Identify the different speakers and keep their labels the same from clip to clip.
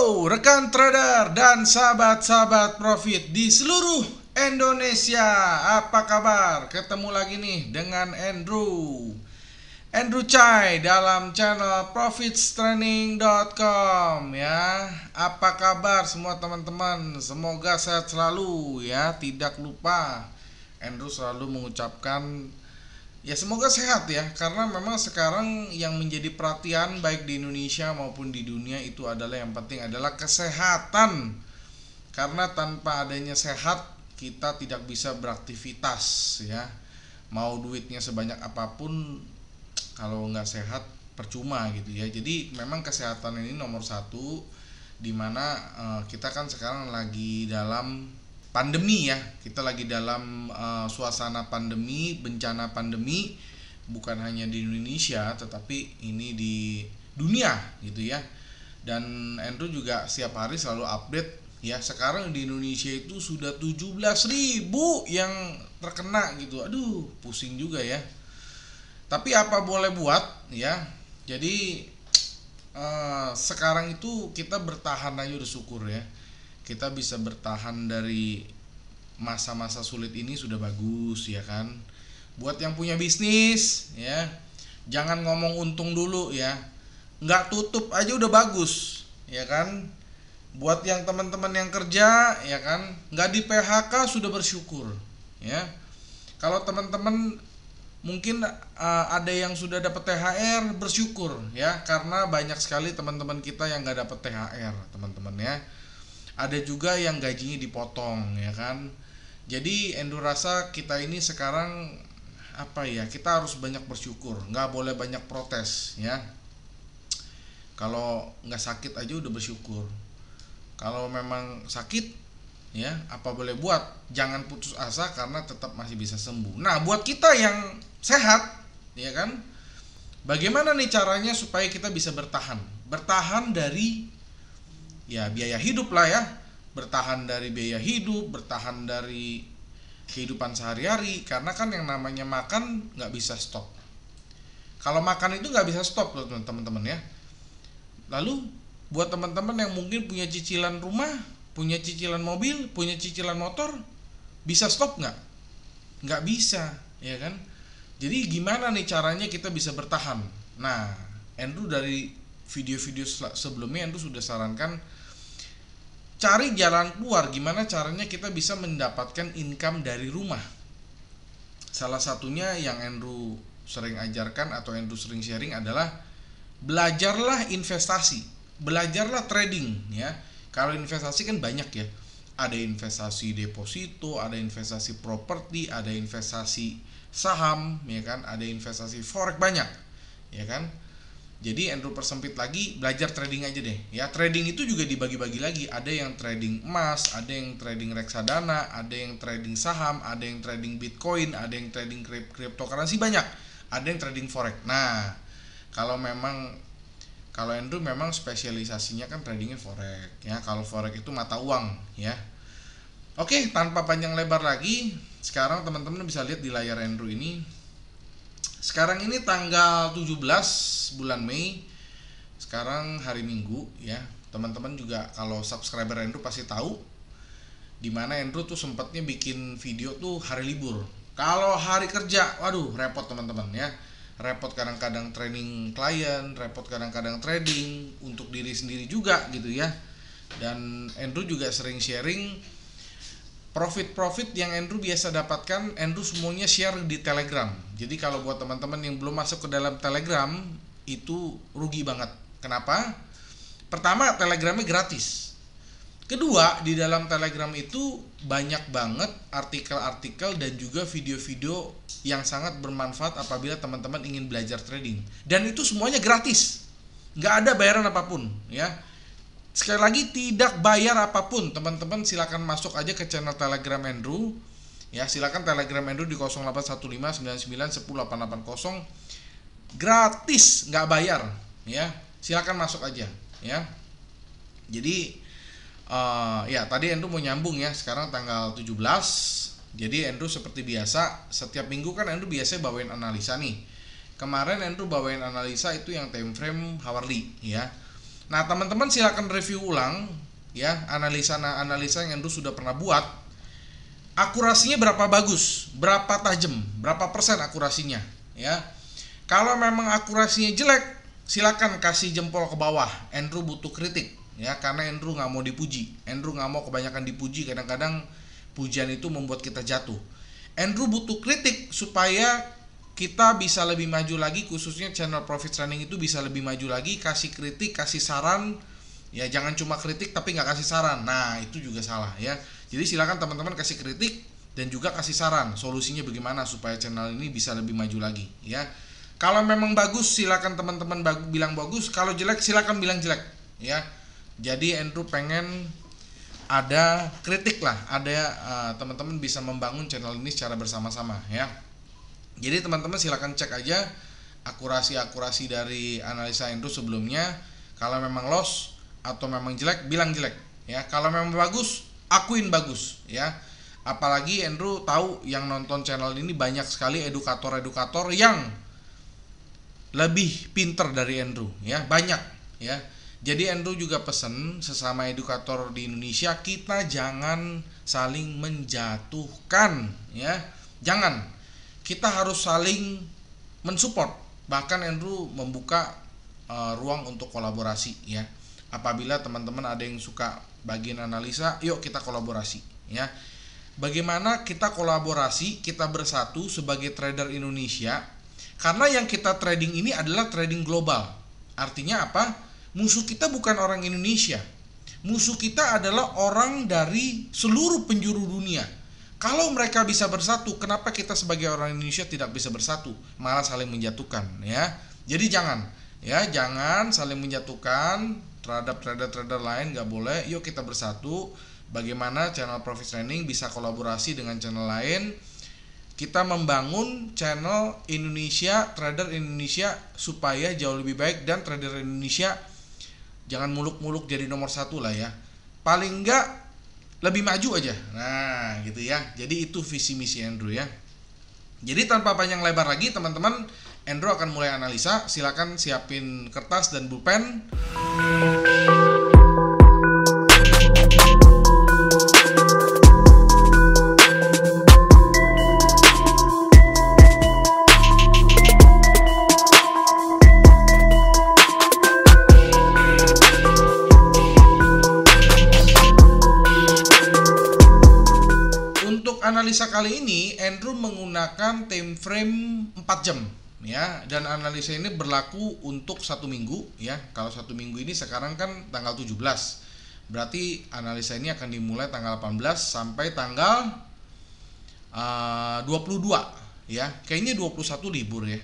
Speaker 1: Halo rekan trader dan sahabat-sahabat profit di seluruh Indonesia. Apa kabar? Ketemu lagi nih dengan Andrew Chai dalam channel profitstraining.com ya. Apa kabar semua teman-teman? Semoga sehat selalu ya. Tidak lupa Andrew selalu mengucapkan ya semoga sehat ya, karena memang sekarang yang menjadi perhatian baik di Indonesia maupun di dunia itu adalah yang penting adalah kesehatan. Karena tanpa adanya sehat kita tidak bisa beraktivitas ya. Mau duitnya sebanyak apapun kalau nggak sehat percuma gitu ya. Jadi memang kesehatan ini nomor satu, dimana kita kan sekarang lagi dalam pandemi ya, kita lagi dalam suasana pandemi, bencana pandemi, bukan hanya di Indonesia tetapi ini di dunia gitu ya. Dan Andrew juga setiap hari selalu update ya. Sekarang di Indonesia itu sudah 17.000 yang terkena gitu. Aduh, pusing juga ya. Tapi apa boleh buat ya. Jadi sekarang itu kita bertahan aja udah syukur ya. Kita bisa bertahan dari masa-masa sulit ini sudah bagus ya kan. Buat yang punya bisnis ya, jangan ngomong untung dulu ya, nggak tutup aja udah bagus ya kan. Buat yang teman-teman yang kerja ya kan, nggak di PHK sudah bersyukur ya. Kalau teman-teman mungkin ada yang sudah dapat THR, bersyukur ya, karena banyak sekali teman-teman kita yang nggak dapat THR teman-teman ya. Ada juga yang gajinya dipotong ya kan. Jadi Endo rasa kita ini sekarang apa ya, kita harus banyak bersyukur, nggak boleh banyak protes ya. Kalau nggak sakit aja udah bersyukur. Kalau memang sakit ya, apa boleh buat, jangan putus asa karena tetap masih bisa sembuh. Nah buat kita yang sehat ya kan, bagaimana nih caranya supaya kita bisa bertahan dari ya biaya hidup lah ya, bertahan dari biaya hidup, bertahan dari kehidupan sehari-hari. Karena kan yang namanya makan nggak bisa stop. Kalau makan itu nggak bisa stop loh teman-teman ya. Lalu buat teman-teman yang mungkin punya cicilan rumah, punya cicilan mobil, punya cicilan motor, bisa stop nggak? Nggak bisa ya kan. Jadi gimana nih caranya kita bisa bertahan? Nah Andrew dari video-video sebelumnya Andrew sudah sarankan cari jalan keluar, gimana caranya kita bisa mendapatkan income dari rumah. Salah satunya yang Andrew sering ajarkan atau Andrew sering sharing adalah belajarlah investasi, belajarlah trading ya. Kalau investasi kan banyak ya, ada investasi deposito, ada investasi properti, ada investasi saham ya kan, ada investasi forex, banyak ya kan. Jadi Andrew persempit lagi, belajar trading aja deh ya. Trading itu juga dibagi-bagi lagi. Ada yang trading emas, ada yang trading reksadana, ada yang trading saham, ada yang trading bitcoin, ada yang trading cryptocurrency, banyak. Ada yang trading forex. Nah, kalau Andrew memang spesialisasinya kan tradingnya forex ya. Kalau forex itu mata uang ya. Oke, tanpa panjang lebar lagi, sekarang teman-teman bisa lihat di layar Andrew ini. Sekarang ini tanggal 17 bulan Mei. Sekarang hari Minggu ya. Teman-teman juga kalau subscriber Andrew pasti tahu dimana Andrew tuh sempatnya bikin video tuh hari libur. Kalau hari kerja, waduh repot teman-teman ya. Repot kadang-kadang training klien, repot kadang-kadang trading untuk diri sendiri juga gitu ya. Dan Andrew juga sering sharing profit yang Andrew biasa dapatkan, Andrew semuanya share di Telegram. Jadi kalau buat teman-teman yang belum masuk ke dalam Telegram, itu rugi banget. Kenapa? Pertama, Telegramnya gratis. Kedua, di dalam Telegram itu banyak banget artikel-artikel dan juga video-video yang sangat bermanfaat apabila teman-teman ingin belajar trading. Dan itu semuanya gratis, nggak ada bayaran apapun ya. Sekali lagi, tidak bayar apapun. Teman-teman silakan masuk aja ke channel Telegram Andrew ya. Silakan Telegram Andrew di 081599108880, gratis, nggak bayar ya. Silakan masuk aja ya. Jadi ya tadi Andrew mau nyambung ya. Sekarang tanggal 17. Jadi Andrew seperti biasa setiap minggu kan Andrew biasanya bawain analisa nih. Kemarin Andrew bawain analisa itu yang time frame hourly ya. Nah, teman-teman silakan review ulang ya analisa yang Andrew sudah pernah buat. Akurasinya berapa bagus, berapa tajam, berapa persen akurasinya ya. Kalau memang akurasinya jelek, silakan kasih jempol ke bawah. Andrew butuh kritik ya, karena Andrew nggak mau dipuji. Andrew nggak mau kebanyakan dipuji, kadang-kadang pujian itu membuat kita jatuh. Andrew butuh kritik supaya kita bisa lebih maju lagi, khususnya channel Profit Training itu bisa lebih maju lagi. Kasih kritik, kasih saran ya, jangan cuma kritik tapi nggak kasih saran. Nah, itu juga salah ya. Jadi silakan teman-teman kasih kritik dan juga kasih saran solusinya bagaimana supaya channel ini bisa lebih maju lagi ya. Kalau memang bagus silakan teman-teman bilang bagus, kalau jelek silakan bilang jelek ya. Jadi Andrew pengen ada kritik lah, ada teman-teman bisa membangun channel ini secara bersama-sama ya. Jadi teman-teman silakan cek aja akurasi dari analisa Andrew sebelumnya. Kalau memang loss atau memang jelek, bilang jelek ya. Kalau memang bagus, akuin bagus ya. Apalagi Andrew tahu yang nonton channel ini banyak sekali edukator-edukator yang lebih pinter dari Andrew ya, banyak ya. Jadi Andrew juga pesen sesama edukator di Indonesia, kita jangan saling menjatuhkan ya. Jangan. Kita harus saling mensupport. Bahkan Andrew membuka ruang untuk kolaborasi ya. Apabila teman-teman ada yang suka bagian analisa, yuk kita kolaborasi ya. Bagaimana kita kolaborasi, kita bersatu sebagai trader Indonesia. Karena yang kita trading ini adalah trading global. Artinya apa? Musuh kita bukan orang Indonesia. Musuh kita adalah orang dari seluruh penjuru dunia. Kalau mereka bisa bersatu, kenapa kita sebagai orang Indonesia tidak bisa bersatu? Malah saling menjatuhkan ya. Jadi jangan saling menjatuhkan terhadap trader-trader lain, nggak boleh. Yuk kita bersatu. Bagaimana channel Profit Training bisa kolaborasi dengan channel lain. Kita membangun channel Indonesia, trader Indonesia supaya jauh lebih baik, dan trader Indonesia jangan muluk-muluk jadi nomor 1 lah ya. Paling enggak lebih maju aja. Nah, gitu ya. Jadi itu visi misi Andrew ya. Jadi tanpa panjang lebar lagi teman-teman, Andrew akan mulai analisa. Silakan siapin kertas dan pulpen. Analisa kali ini Andrew menggunakan time frame 4 jam ya, dan analisa ini berlaku untuk 1 minggu ya. Kalau 1 minggu ini sekarang kan tanggal 17, berarti analisa ini akan dimulai tanggal 18 sampai tanggal 22 ya. Kayaknya 21 libur ya,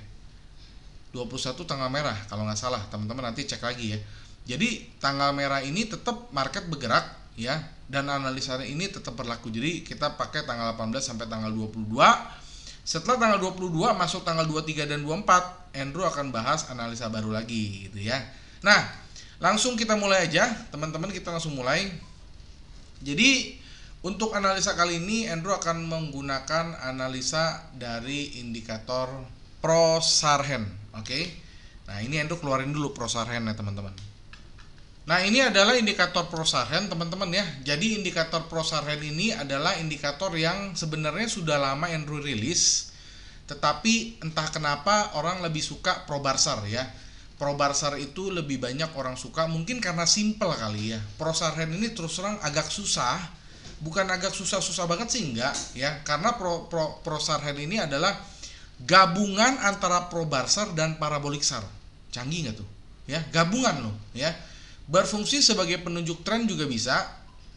Speaker 1: 21 tanggal merah kalau nggak salah, teman-teman nanti cek lagi ya. Jadi tanggal merah ini tetap market bergerak ya, dan analisa ini tetap berlaku. Jadi kita pakai tanggal 18 sampai tanggal 22. Setelah tanggal 22 masuk tanggal 23 dan 24, Andrew akan bahas analisa baru lagi gitu ya. Nah, langsung kita mulai aja teman-teman, kita langsung mulai. Jadi untuk analisa kali ini Andrew akan menggunakan analisa dari indikator Prosarhen. Oke. Nah, ini Andrew keluarin dulu Prosarhen ya teman-teman. Nah, ini adalah indikator Prosarhen teman-teman ya. Jadi indikator Prosarhen ini adalah indikator yang sebenarnya sudah lama Andrew rilis, tetapi entah kenapa orang lebih suka Probarsar ya. Probarsar itu lebih banyak orang suka, mungkin karena simple kali ya. Prosarhen ini terus terang agak susah, bukan agak susah-susah banget sih, enggak ya. Karena Prosarhen ini adalah gabungan antara Probarsar dan Parabolic SAR. Canggih nggak tuh ya, gabungan loh ya. Berfungsi sebagai penunjuk tren juga bisa,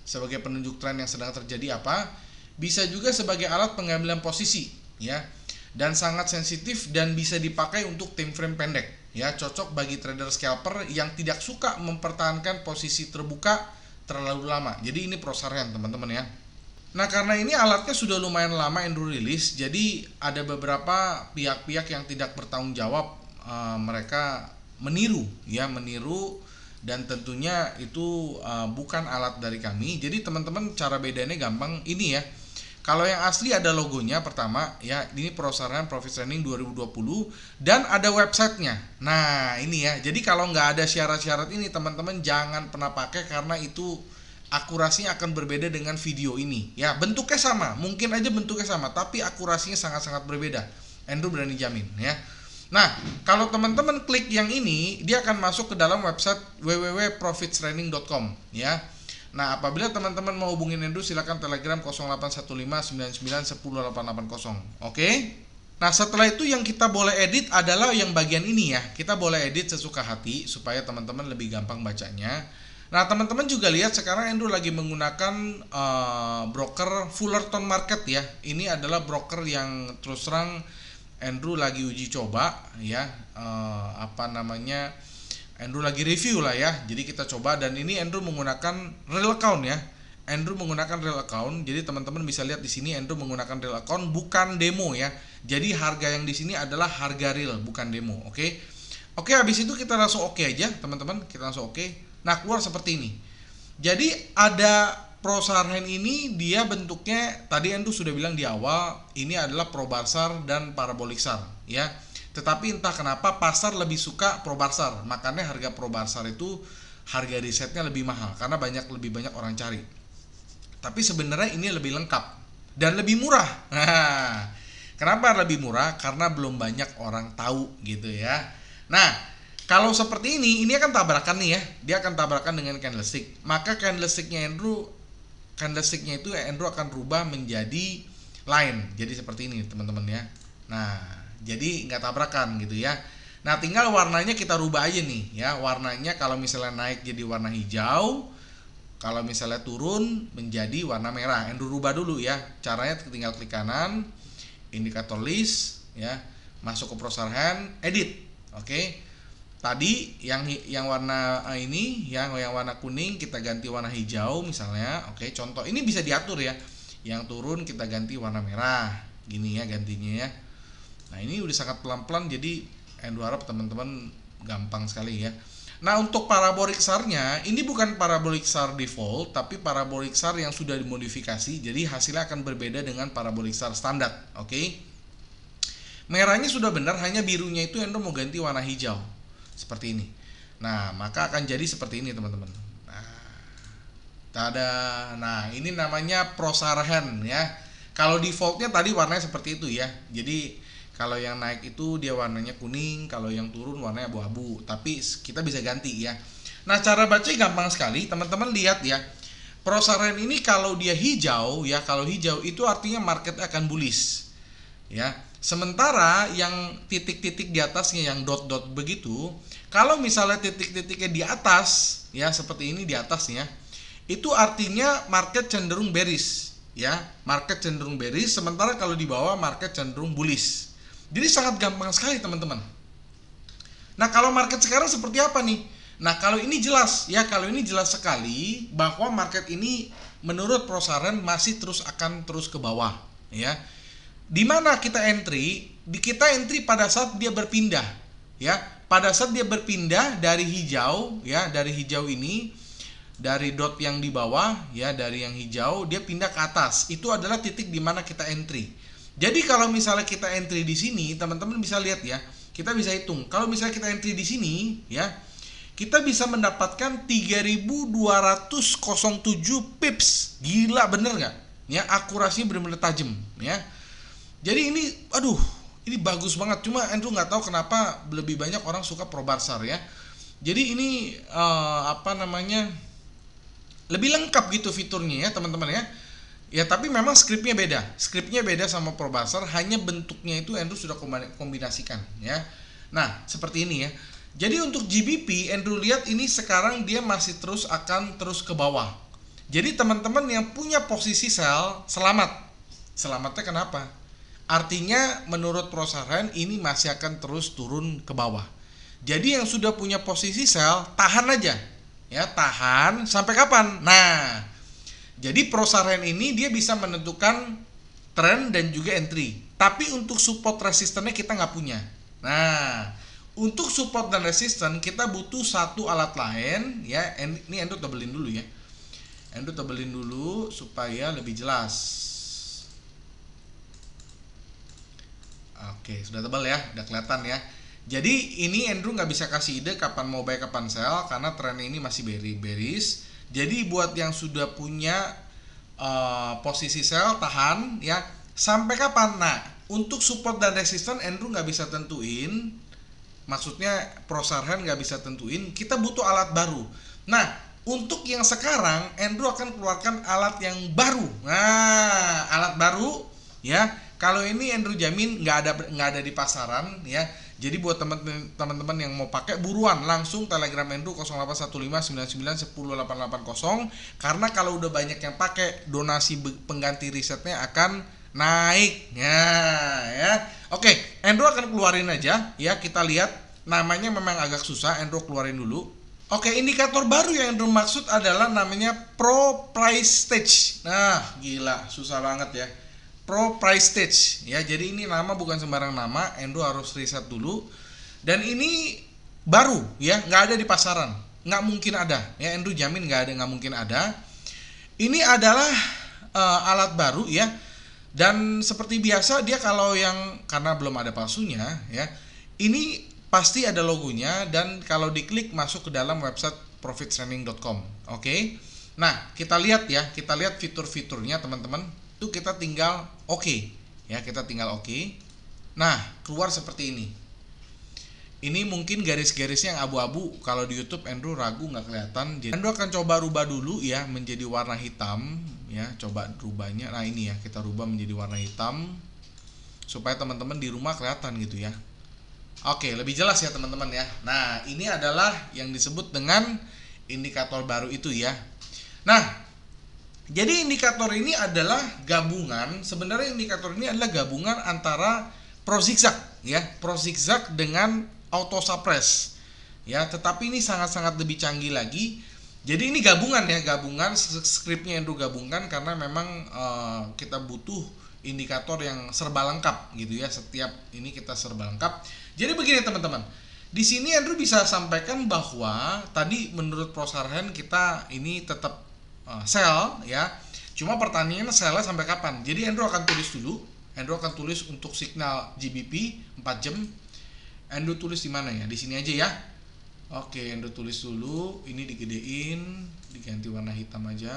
Speaker 1: sebagai penunjuk tren yang sedang terjadi apa, bisa juga sebagai alat pengambilan posisi ya, dan sangat sensitif dan bisa dipakai untuk time frame pendek ya. Cocok bagi trader scalper yang tidak suka mempertahankan posisi terbuka terlalu lama. Jadi ini Prosarhen teman-teman ya. Nah, karena ini alatnya sudah lumayan lama Andrew rilis, jadi ada beberapa pihak-pihak yang tidak bertanggung jawab, mereka meniru dan tentunya itu bukan alat dari kami. Jadi teman-teman cara bedanya gampang ini ya. Kalau yang asli ada logonya pertama ya, ini perosaran Profit Training 2020 dan ada websitenya. Nah ini ya, jadi kalau nggak ada syarat-syarat ini teman-teman jangan pernah pakai karena itu akurasinya akan berbeda dengan video ini. Ya bentuknya sama, mungkin aja bentuknya sama, tapi akurasinya sangat-sangat berbeda. Andrew berani jamin ya. Nah kalau teman-teman klik yang ini, dia akan masuk ke dalam website www.profittraining.com ya. Nah, apabila teman-teman mau hubungin Andrew, silakan Telegram 081599108880. Oke? Nah, setelah itu yang kita boleh edit adalah yang bagian ini ya. Kita boleh edit sesuka hati supaya teman-teman lebih gampang bacanya. Nah, teman-teman juga lihat sekarang Andrew lagi menggunakan broker Fullerton Market ya. Ini adalah broker yang terus terang Andrew lagi uji coba ya. Andrew lagi review lah ya, jadi kita coba, dan ini Andrew menggunakan real account ya. Andrew menggunakan real account, jadi teman-teman bisa lihat di sini Andrew menggunakan real account, bukan demo ya. Jadi harga yang di sini adalah harga real, bukan demo. Oke, habis itu kita langsung oke aja teman-teman, kita langsung oke. Nah keluar seperti ini. Jadi ada perusahaan ini dia bentuknya tadi Andrew sudah bilang di awal, ini adalah Probarsar dan Parabolic SAR ya. Tetapi entah kenapa pasar lebih suka Probarsar, makanya harga Probarsar itu harga risetnya lebih mahal karena lebih banyak orang cari. Tapi sebenarnya ini lebih lengkap dan lebih murah. Nah, kenapa lebih murah? Karena belum banyak orang tahu gitu ya. Nah, kalau seperti ini akan tabrakan nih ya. Dia akan tabrakan dengan candlestick. Maka candlesticknya itu Andrew akan rubah menjadi line. Jadi seperti ini teman-teman ya. Nah, jadi nggak tabrakan gitu ya. Nah tinggal warnanya kita rubah aja nih ya. Warnanya kalau misalnya naik jadi warna hijau, kalau misalnya turun menjadi warna merah. Andrew rubah dulu ya. Caranya tinggal klik kanan, indikator list ya, masuk ke perusahaan, edit. Oke. Tadi yang warna ini yang warna kuning kita ganti warna hijau misalnya. Oke, contoh ini bisa diatur ya. Yang turun kita ganti warna merah. Gini ya gantinya ya. Nah ini udah sangat pelan-pelan, jadi Andrew harap teman-teman gampang sekali ya. Nah untuk Parabolic SAR-nya, ini bukan Parabolic SAR default, tapi Parabolic SAR yang sudah dimodifikasi, jadi hasilnya akan berbeda dengan Parabolic SAR standar. Oke. Merahnya sudah benar, hanya birunya itu Andrew mau ganti warna hijau seperti ini. Nah maka akan jadi seperti ini teman-teman. Nah ini namanya Prosaran ya. Kalau defaultnya tadi warnanya seperti itu ya. Jadi kalau yang naik itu dia warnanya kuning, kalau yang turun warnanya abu-abu. Tapi kita bisa ganti ya. Nah cara bacanya gampang sekali, teman-teman lihat ya. Prosaran ini kalau dia hijau ya, kalau hijau itu artinya market akan bullish ya. Sementara yang titik-titik di atasnya yang dot-dot begitu, kalau misalnya titik-titiknya di atas ya seperti ini di atasnya, itu artinya market cenderung bearish ya. Market cenderung bearish, sementara kalau di bawah market cenderung bullish. Jadi sangat gampang sekali teman-teman. Nah kalau market sekarang seperti apa nih? Nah kalau ini jelas ya, kalau ini jelas sekali bahwa market ini menurut Prosaran masih akan terus ke bawah ya. Dimana kita entry? Kita entry pada saat dia berpindah ya. Pada saat dia berpindah dari hijau ya, dari hijau ini, dari dot yang di bawah ya, dari yang hijau dia pindah ke atas. Itu adalah titik dimana kita entry. Jadi kalau misalnya kita entry di sini, teman-teman bisa lihat ya, kita bisa hitung. Kalau misalnya kita entry di sini, ya, kita bisa mendapatkan 3.207 pips. Gila bener nggak? Ya, akurasinya benar-benar tajam. Ya, jadi ini, ini bagus banget. Cuma Andrew nggak tahu kenapa lebih banyak orang suka Probarsar ya. Jadi ini lebih lengkap gitu fiturnya ya teman-teman ya. Ya tapi memang skripnya beda sama Probarsar, hanya bentuknya itu Andrew sudah kombinasikan ya. Nah seperti ini ya. Jadi untuk GBP Andrew lihat ini sekarang dia masih akan terus ke bawah. Jadi teman-teman yang punya posisi sell selamatnya kenapa? Artinya menurut Prosaran ini masih akan terus turun ke bawah. Jadi yang sudah punya posisi sell tahan aja ya, tahan sampai kapan? Nah jadi Prosaran ini dia bisa menentukan trend dan juga entry. Tapi untuk support resistannya kita nggak punya. Nah, untuk support dan resisten kita butuh satu alat lain ya. Ini Andrew tebelin dulu ya. Andrew tebelin dulu supaya lebih jelas. Oke, sudah tebal ya, udah kelihatan ya. Jadi ini Andrew nggak bisa kasih ide kapan mau buy kapan sell karena tren ini masih bearish. Jadi buat yang sudah punya posisi sell tahan ya sampai kapan. Nah, untuk support dan resistance Andrew nggak bisa tentuin. Maksudnya Prosarhan nggak bisa tentuin. Kita butuh alat baru. Nah, untuk yang sekarang Andrew akan keluarkan alat yang baru. Nah, alat baru ya. Kalau ini Andrew jamin nggak ada di pasaran ya. Jadi buat teman-teman yang mau pakai buruan langsung Telegram Andrew 081599108880 karena kalau udah banyak yang pakai donasi pengganti risetnya akan naik ya. Oke, Andrew akan keluarin aja ya, kita lihat namanya memang agak susah, Andrew keluarin dulu. Oke, indikator baru yang Andrew maksud adalah namanya Pro Price Stage. Nah, gila, susah banget ya. Pro Price Stage ya, jadi ini nama bukan sembarang nama, Andrew harus riset dulu. Dan ini baru ya, nggak ada di pasaran, nggak mungkin ada ya, Andrew jamin nggak mungkin ada. Ini adalah alat baru ya. Dan seperti biasa dia kalau yang karena belum ada palsunya ya, ini pasti ada logonya dan kalau diklik masuk ke dalam website profittraining.com. Oke. Nah, kita lihat fitur-fiturnya teman-teman. Itu kita tinggal oke. Ya, kita tinggal oke. Nah, keluar seperti ini. Ini mungkin garis-garisnya yang abu-abu. Kalau di YouTube Andrew ragu nggak kelihatan. Jadi Andrew akan coba rubah dulu ya menjadi warna hitam ya, coba rubahnya. Nah, ini ya, kita rubah menjadi warna hitam supaya teman-teman di rumah kelihatan gitu ya. Oke, lebih jelas ya teman-teman ya. Nah, ini adalah yang disebut dengan indikator baru itu ya. Nah, jadi indikator ini adalah gabungan, sebenarnya indikator ini adalah gabungan antara pro zigzag ya, pro zigzag dengan auto suppress ya, tetapi ini sangat-sangat lebih canggih lagi. Jadi ini gabungan ya, gabungan scriptnya yang gabungkan karena memang kita butuh indikator yang serba lengkap gitu ya. Setiap ini kita serba lengkap. Jadi begini teman-teman, di sini Andrew bisa sampaikan bahwa tadi menurut Prosarhan kita ini tetap sell ya. Cuma pertanyaannya sellnya sampai kapan? Jadi Andrew akan tulis dulu. Andrew akan tulis untuk signal GBP 4 jam. Andrew tulis di mana ya? Di sini aja ya. Oke, Andrew tulis dulu. Ini digedein, diganti warna hitam aja.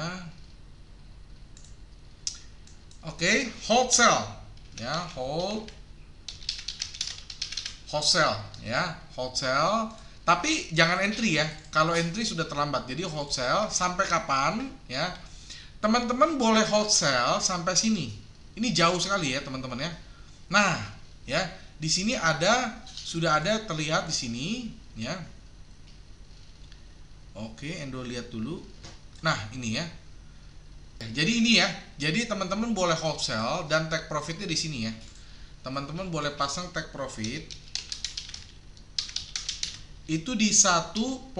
Speaker 1: Oke, hold sell ya, hold sell ya, hold sell. Tapi jangan entry ya. Kalau entry sudah terlambat. Jadi hold sell sampai kapan ya? Teman-teman boleh hold sell sampai sini. Ini jauh sekali ya, teman-teman ya. Nah, ya, di sini sudah ada terlihat di sini ya. Oke, Andrew lihat dulu. Nah, ini ya. Jadi ini ya. Jadi teman-teman boleh hold sell dan take profitnya di sini ya. Teman-teman boleh pasang take profit itu di 1.14551.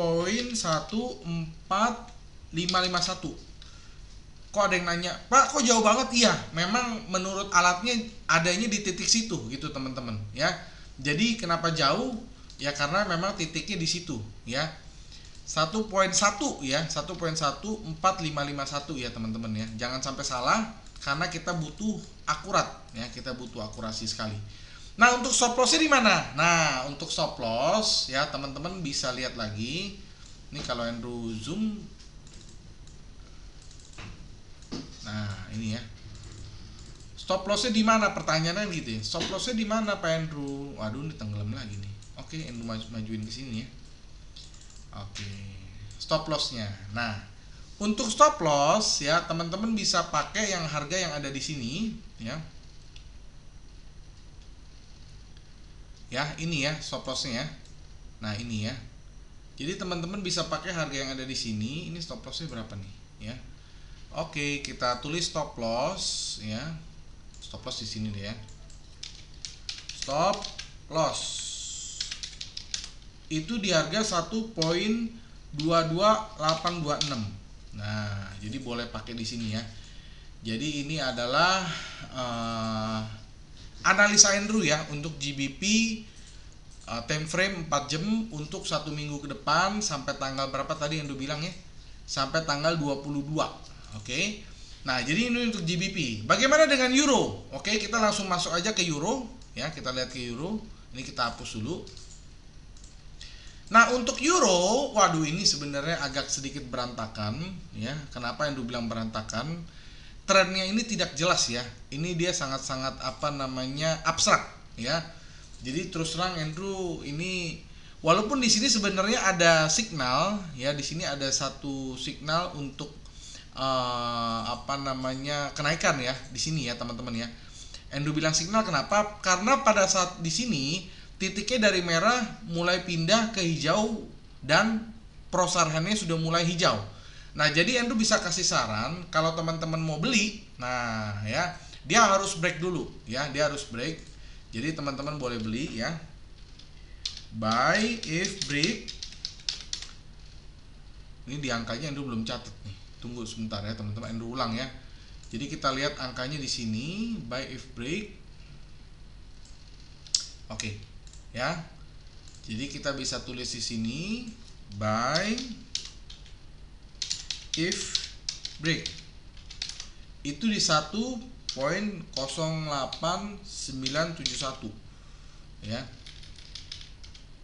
Speaker 1: Kok ada yang nanya, Pak kok jauh banget? Iya, memang menurut alatnya adanya di titik situ gitu teman-teman ya. Jadi kenapa jauh? Ya karena memang titiknya di situ ya. 1.1 ya, 1.14551 ya teman-teman ya. Jangan sampai salah karena kita butuh akurat ya, kita butuh akurasi sekali. Nah, untuk stop lossnya di mana? Nah, untuk stop loss ya teman-teman bisa lihat lagi. Ini kalau Andrew zoom. Nah, ini ya. Stop lossnya di mana? Pertanyaannya gitu ya. Stop lossnya di mana Pak Andrew? Waduh, ini tenggelam lagi nih. Oke, Andrew majuin ke sini ya. Oke. Stop lossnya. Nah, untuk stop loss ya teman-teman bisa pakai yang harga yang ada di sini ya. Ya, ini ya stop lossnya ya. Nah, ini ya. Jadi teman-teman bisa pakai harga yang ada di sini. Ini stop lossnya berapa nih ya. Oke, kita tulis stop loss ya. Stop loss di sini deh ya. Stop loss itu di harga 1.22826. Nah, jadi boleh pakai di sini ya. Jadi ini adalah analisa Andrew ya untuk GBP time frame 4 jam untuk 1 minggu ke depan sampai tanggal berapa tadi Andrew bilang ya? Sampai tanggal 22. Oke. Nah, jadi ini untuk GBP. Bagaimana dengan euro? Oke, kita langsung masuk aja ke euro ya. Kita lihat ke euro. Ini kita hapus dulu. Nah, untuk euro, waduh ini sebenarnya agak sedikit berantakan ya. Kenapa Endo bilang berantakan? Trennya ini tidak jelas ya. Ini dia sangat-sangat abstrak ya. Jadi terus terang Andrew ini walaupun di sini sebenarnya ada signal ya, di sini ada satu signal untuk kenaikan ya di sini ya teman-teman ya. Andrew bilang signal kenapa? Karena pada saat di sini titiknya dari merah mulai pindah ke hijau dan perosahannya sudah mulai hijau. Nah, jadi Andrew bisa kasih saran kalau teman-teman mau beli, nah ya, dia harus break dulu ya, dia harus break. Jadi teman-teman boleh beli ya. Buy if break. Ini di angkanya Andrew belum catat nih. Tunggu sebentar ya teman-teman, Andrew ulang ya. Jadi kita lihat angkanya di sini, buy if break. Oke. Ya. Jadi kita bisa tulis di sini buy if break. Itu di 1.08971 ya.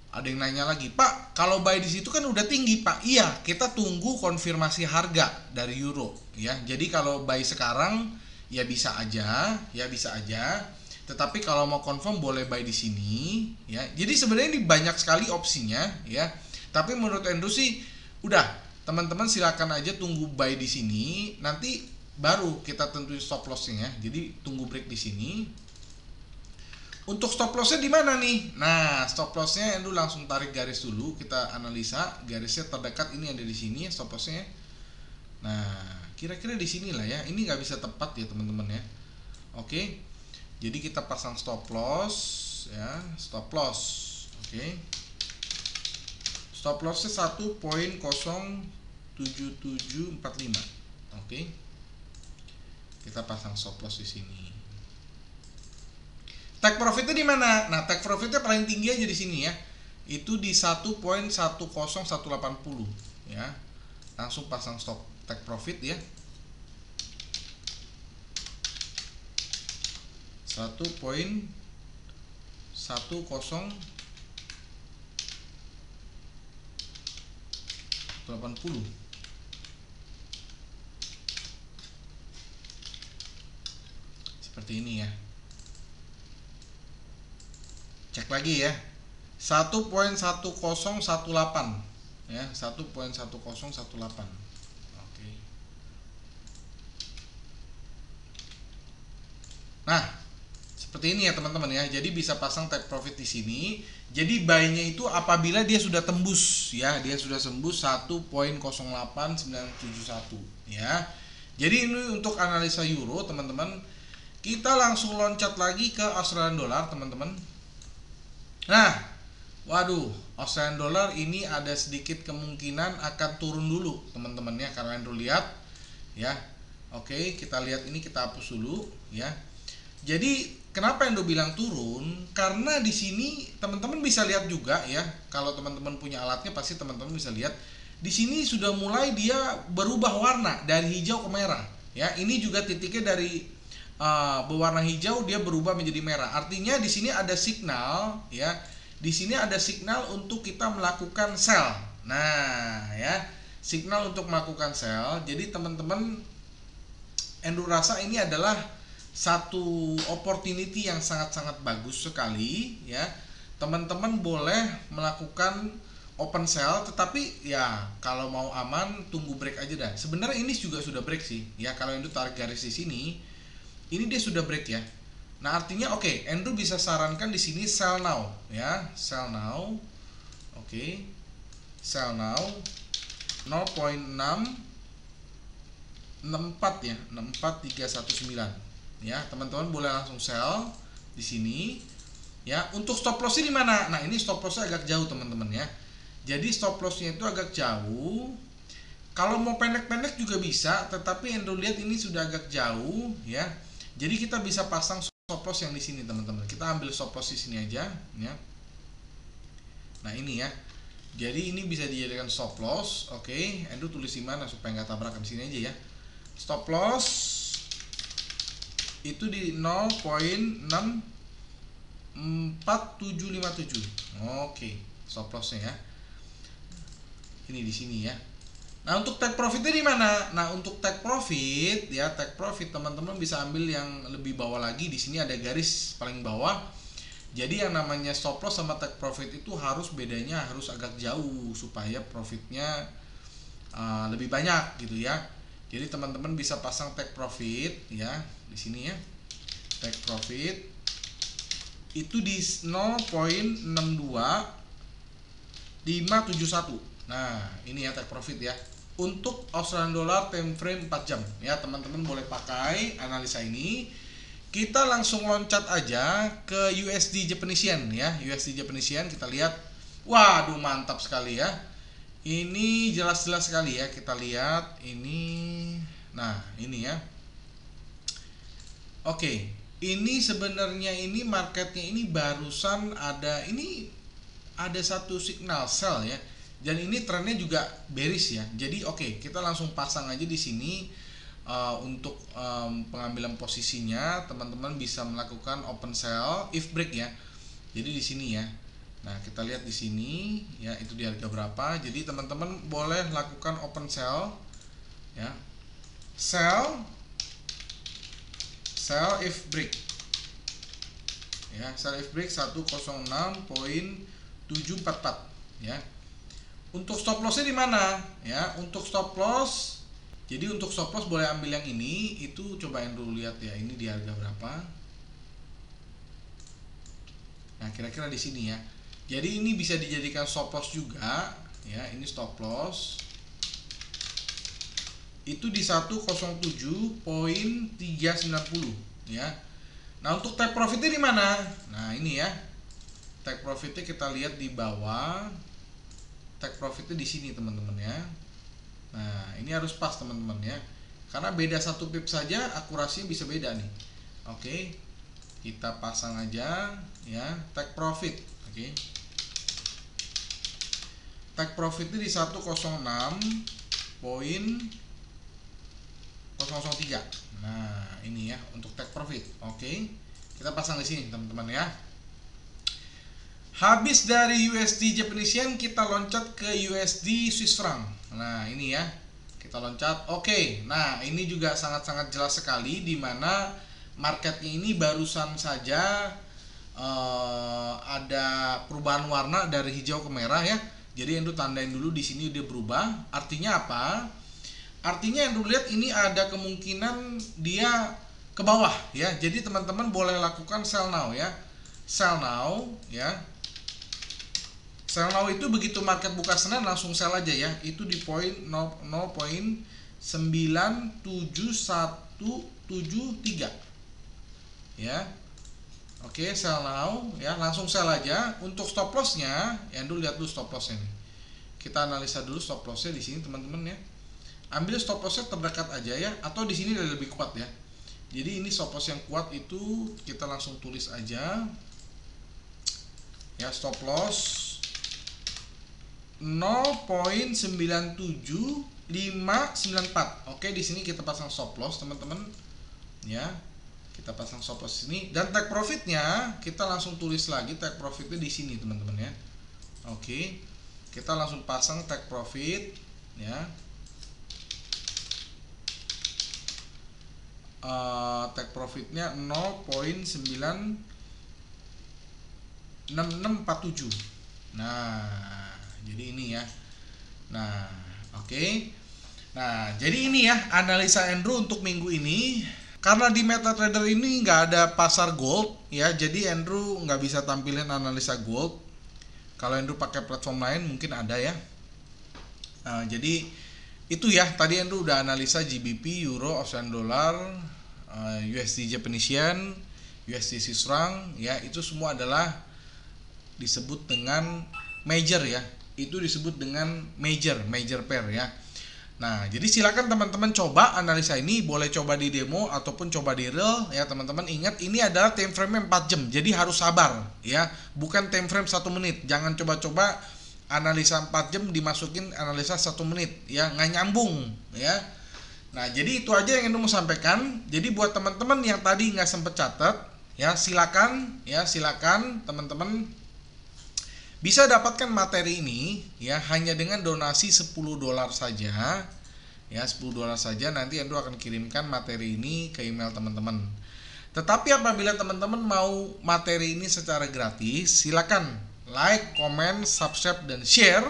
Speaker 1: Ada yang nanya lagi, "Pak, kalau buy di situ kan udah tinggi, Pak." Iya, kita tunggu konfirmasi harga dari euro ya. Jadi kalau buy sekarang ya bisa aja, ya bisa aja. Tetapi kalau mau confirm boleh buy di sini ya. Jadi sebenarnya ini banyak sekali opsinya ya. Tapi menurut Andrew sih udah, teman-teman silakan aja tunggu buy di sini, nanti baru kita tentuin stop loss-nya ya. Jadi tunggu break di sini. Untuk stop loss-nya di mana nih? Nah, stop loss-nya Andrew langsung tarik garis dulu, kita analisa garisnya terdekat ini ada di sini stop loss-nya. Nah, kira-kira di sini lah ya. Ini nggak bisa tepat ya teman-teman ya. Oke. Jadi kita pasang stop loss ya, stop loss. Oke. Stop loss-nya 1.07745. Oke. Kita pasang stop loss di sini. Take profitnya di mana? Nah, take profitnya paling tinggi aja di sini ya. Itu di 1.10180 ya. Langsung pasang stop take profit ya. 1.1080 seperti ini ya. Cek lagi ya. 1.1018 ya, 1.1018. Oke. Nah, seperti ini ya teman-teman ya. Jadi bisa pasang take profit di sini. Jadi buy-nya itu apabila dia sudah tembus ya, dia sudah tembus 1.08971 ya. Jadi ini untuk analisa euro teman-teman. Kita langsung loncat lagi ke Australian dollar teman-teman. Nah, waduh, Australian dollar ini ada sedikit kemungkinan akan turun dulu teman-teman ya, karena Andrew lihat ya. Oke, kita lihat ini, kita hapus dulu ya. Jadi kenapa Endo bilang turun? Karena di sini teman-teman bisa lihat juga ya. Kalau teman-teman punya alatnya pasti teman-teman bisa lihat. Di sini sudah mulai dia berubah warna dari hijau ke merah. Ya, ini juga titiknya dari berwarna hijau dia berubah menjadi merah. Artinya di sini ada signal ya. Di sini ada signal untuk kita melakukan sell. Nah, ya. Signal untuk melakukan sell. Jadi teman-teman Endo rasa ini adalah satu opportunity yang sangat-sangat bagus sekali ya. Teman-teman boleh melakukan open sell, tetapi ya kalau mau aman tunggu break aja dah. Sebenarnya ini juga sudah break sih ya. Kalau Endo tarik garis di sini, ini dia sudah break ya. Nah, artinya oke, Andrew bisa sarankan di sini sell now ya, sell now. Oke. Sell now 0.664 ya, 64319 ya. Teman-teman boleh langsung sell di sini ya. Untuk stop loss-nya di mana? Nah, ini stop loss-nya agak jauh teman-teman ya. Jadi stop loss-nya itu agak jauh. Kalau mau pendek-pendek juga bisa, tetapi Andrew lihat ini sudah agak jauh ya. Jadi kita bisa pasang stop loss yang di sini teman-teman. Kita ambil stop loss di sini aja ya. Nah, ini ya. Jadi ini bisa dijadikan stop loss. Oke, Andrew tulis di mana supaya nggak tabrakan, di sini aja ya. Stop loss itu di 0.6 4757. Oke, stop lossnya ya. Ini di sini ya. Nah, untuk take profitnya di mana? Nah, untuk take profit ya, take profit teman-teman bisa ambil yang lebih bawah lagi. Di sini ada garis paling bawah. Jadi yang namanya stop loss sama take profit itu harus bedanya harus agak jauh supaya profitnya lebih banyak gitu ya. Jadi teman-teman bisa pasang take profit ya di sini ya. Take profit itu di 0.62571. Nah, ini ya take profit ya. Untuk Australian dollar time frame 4 jam ya, teman-teman boleh pakai analisa ini. Kita langsung loncat aja ke USD Japanese Yen ya. USD Japanese Yen kita lihat. Waduh, mantap sekali ya. Ini jelas-jelas sekali ya, kita lihat ini. Nah, ini ya. Oke, ini sebenarnya ini marketnya ini barusan ada satu signal sell ya. Dan ini trennya juga bearish ya. Jadi oke, kita langsung pasang aja di sini. Untuk pengambilan posisinya teman-teman bisa melakukan open sell if break ya. Jadi di sini ya. Nah, kita lihat di sini ya, itu di harga berapa. Jadi teman-teman boleh lakukan open sell ya. Sell if break. Ya, sell if break 106.744 ya. Untuk stop lossnya di mana ya? Untuk stop loss, jadi untuk stop loss boleh ambil yang ini. Itu cobain dulu, lihat ya, ini di harga berapa. Nah, kira-kira di sini ya. Jadi ini bisa dijadikan stop loss juga ya. Ini stop loss itu di 107.390 ya. Nah, untuk take profitnya di mana? Nah, ini ya. Take profitnya kita lihat di bawah. Take profitnya di sini teman-teman ya. Nah, ini harus pas teman-teman ya, karena beda 1 pip saja akurasinya bisa beda nih. Oke, kita pasang aja ya take profit. Oke, take profitnya di 106.003. Nah, ini ya untuk take profit. Oke, kita pasang di sini teman-teman ya. Habis dari USD Japanese Yen, kita loncat ke USD Swiss franc. Nah, ini ya. Kita loncat. Oke. Nah, ini juga sangat-sangat jelas sekali di mana marketnya ini barusan saja ada perubahan warna dari hijau ke merah ya. Jadi Andrew tandain dulu di sini dia berubah. Artinya apa? Artinya Andrew lihat ini ada kemungkinan dia ke bawah ya. Jadi teman-teman boleh lakukan sell now ya. Sell now ya. Sell now itu begitu market buka Senin langsung sell aja ya. Itu di poin 0.97173 ya. Oke, sell now ya, langsung sell aja. Untuk stop lossnya ya, dulu lihat dulu stop lossnya nih. Kita analisa dulu stop lossnya di sini teman-teman ya. Ambil stop lossnya terdekat aja ya, atau di sini lebih kuat ya. Jadi ini stop loss yang kuat itu kita langsung tulis aja ya, stop loss 0.97594. Oke, di sini kita pasang stop loss teman-teman ya. Kita pasang stop loss sini dan take profitnya kita langsung tulis lagi take profitnya di sini teman-teman ya. Oke, kita langsung pasang take profit ya. Take profitnya 0.96647. Nah, jadi ini ya. Nah, oke. Nah, jadi ini ya analisa Andrew untuk minggu ini. Karena di MetaTrader ini nggak ada pasar gold ya, jadi Andrew nggak bisa tampilin analisa gold. Kalau Andrew pakai platform lain mungkin ada ya. Jadi itu ya, tadi Andrew udah analisa GBP, Euro, Australian Dollar, USD Japanese Yen, USD Swiss franc ya. Itu semua adalah disebut dengan major ya. Itu disebut dengan major pair ya. Nah, jadi silakan teman-teman coba analisa ini, boleh coba di demo ataupun coba di real ya teman-teman. Ingat ini adalah time frame 4 jam. Jadi harus sabar ya, bukan time frame 1 menit. Jangan coba-coba analisa 4 jam dimasukin analisa 1 menit ya, nggak nyambung ya. Nah, jadi itu aja yang mau sampaikan. Jadi buat teman-teman yang tadi nggak sempet catat Ya, silakan teman-teman bisa dapatkan materi ini ya hanya dengan donasi $10 saja. Ya, $10 saja, nanti Andrew akan kirimkan materi ini ke email teman-teman. Tetapi apabila teman-teman mau materi ini secara gratis, silakan like, comment, subscribe, dan share.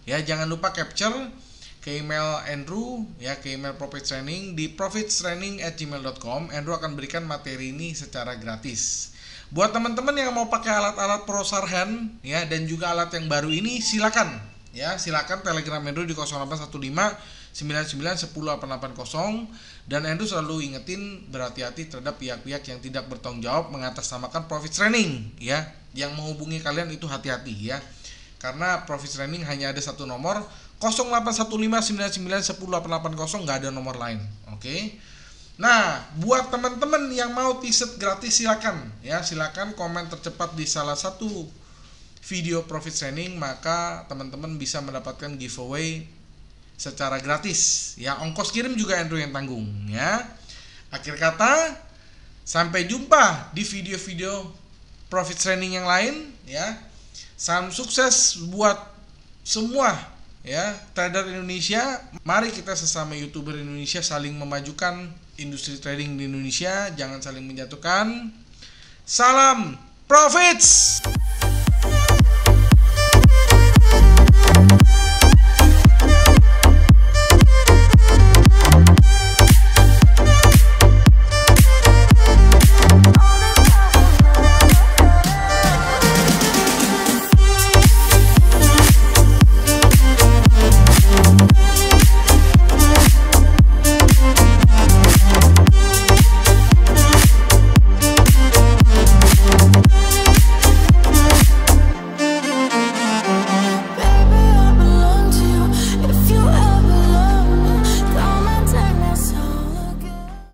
Speaker 1: Ya, jangan lupa capture ke email Andrew, ya, ke email Profits Training di profitstraining@gmail.com. Andrew akan berikan materi ini secara gratis. Buat teman-teman yang mau pakai alat-alat Prosarhan, ya, dan juga alat yang baru ini, silakan. Ya, silakan Telegram Andrew di 081599108880, dan Andrew selalu ingetin berhati-hati terhadap pihak-pihak yang tidak bertanggung jawab mengatasnamakan Profits Training, ya. Yang menghubungi kalian itu hati-hati, ya. Karena Profits Training hanya ada satu nomor, 081599108880, nggak ada nomor lain. Oke. Nah, buat teman-teman yang mau t-shirt gratis, silakan komen tercepat di salah satu video Profits Training, maka teman-teman bisa mendapatkan giveaway secara gratis. Ya, ongkos kirim juga Andrew yang tanggung, ya. Akhir kata, sampai jumpa di video-video Profits Training yang lain, ya. Salam sukses buat semua, ya, trader Indonesia. Mari kita sesama YouTuber Indonesia saling memajukan industri trading di Indonesia, jangan saling menjatuhkan. Salam profits.